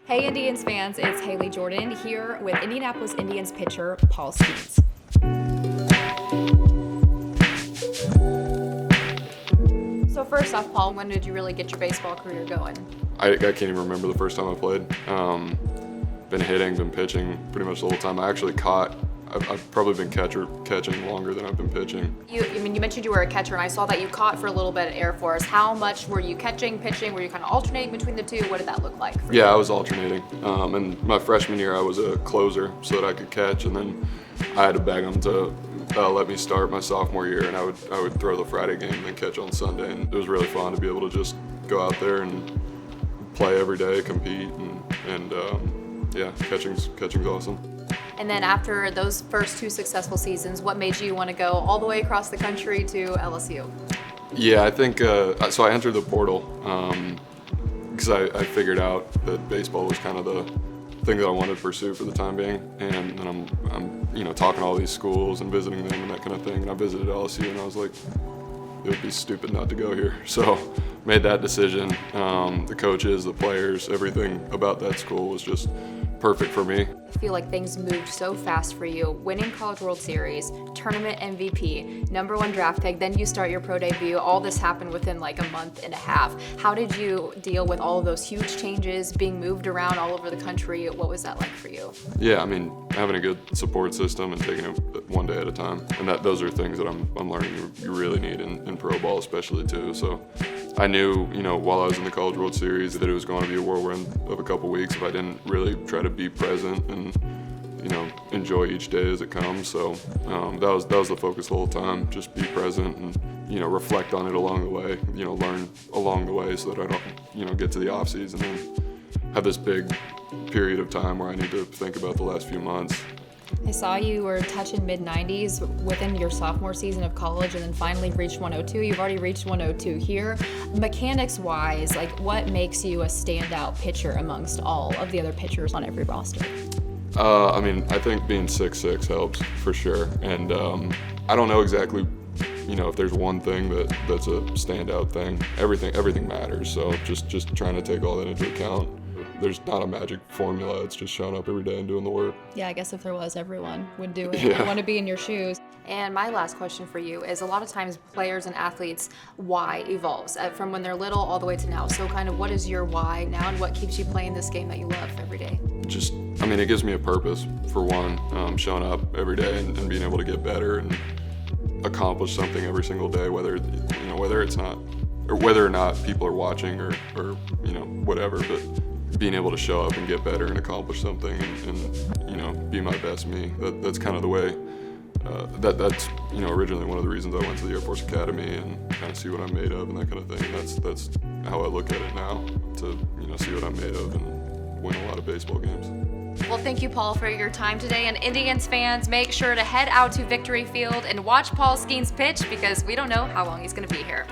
Hey Indians fans, it's Haley Jordan here with Indianapolis Indians pitcher Paul Skenes. So first off, Paul, when did you really get your baseball career going? I can't even remember the first time I played. Been hitting, been pitching pretty much the whole time. I actually caught. I've probably been catching longer than I've been pitching. You mentioned you were a catcher, and I saw that you caught for a little bit at Air Force. How much were you catching, pitching? Were you kind of alternating between the two? What did that look like for you? Yeah, I was alternating. And my freshman year, I was a closer so that I could catch, and then I had to beg them to let me start my sophomore year, and I would throw the Friday game and then catch on Sunday. And it was really fun to be able to just go out there and play every day, compete, and yeah, catching's awesome. And then after those first two successful seasons, what made you want to go all the way across the country to LSU? Yeah, I think so. I entered the portal because I figured out that baseball was kind of the thing that I wanted to pursue for the time being. And then I'm talking to all these schools and visiting them and that kind of thing. And I visited LSU and I was like, it would be stupid not to go here. So made that decision. The coaches, the players, everything about that school was just perfect for me. I feel like things moved so fast for you. Winning College World Series, tournament MVP, #1 draft pick, then you start your pro debut. All this happened within like a month and a half. How did you deal with all of those huge changes, being moved around all over the country? What was that like for you? Yeah, I mean, having a good support system and taking it one day at a time. And those are things that I'm learning you really need in pro ball especially too. So I knew, while I was in the College World Series that it was going to be a whirlwind of a couple weeks if I didn't really try to be present and, enjoy each day as it comes. So that was the focus the whole time, just be present and, reflect on it along the way, learn along the way so that I don't, get to the off season and have this big period of time where I need to think about the last few months. I saw you were touching mid-90s within your sophomore season of college and then finally reached 102. You've already reached 102 here. Mechanics-wise, what makes you a standout pitcher amongst all of the other pitchers on every roster? I think being 6'6" helps for sure. And I don't know exactly, if there's one thing that's a standout thing. Everything matters. So just trying to take all that into account. There's not a magic formula. It's just showing up every day and doing the work. Yeah, I guess if there was, everyone would do it. Yeah. I want to be in your shoes. And my last question for you is, a lot of times players and athletes' why evolves from when they're little all the way to now. So kind of what is your why now and what keeps you playing this game that you love every day? It gives me a purpose for one, showing up every day and being able to get better and accomplish something every single day, whether it's not, or whether or not people are watching or whatever, but being able to show up and get better and accomplish something and be my best me. That's kind of the way. That's originally one of the reasons I went to the Air Force Academy and kind of see what I'm made of and that kind of thing. That's how I look at it now, to see what I'm made of and win a lot of baseball games. Well, thank you, Paul, for your time today. And Indians fans, make sure to head out to Victory Field and watch Paul Skenes pitch because we don't know how long he's going to be here.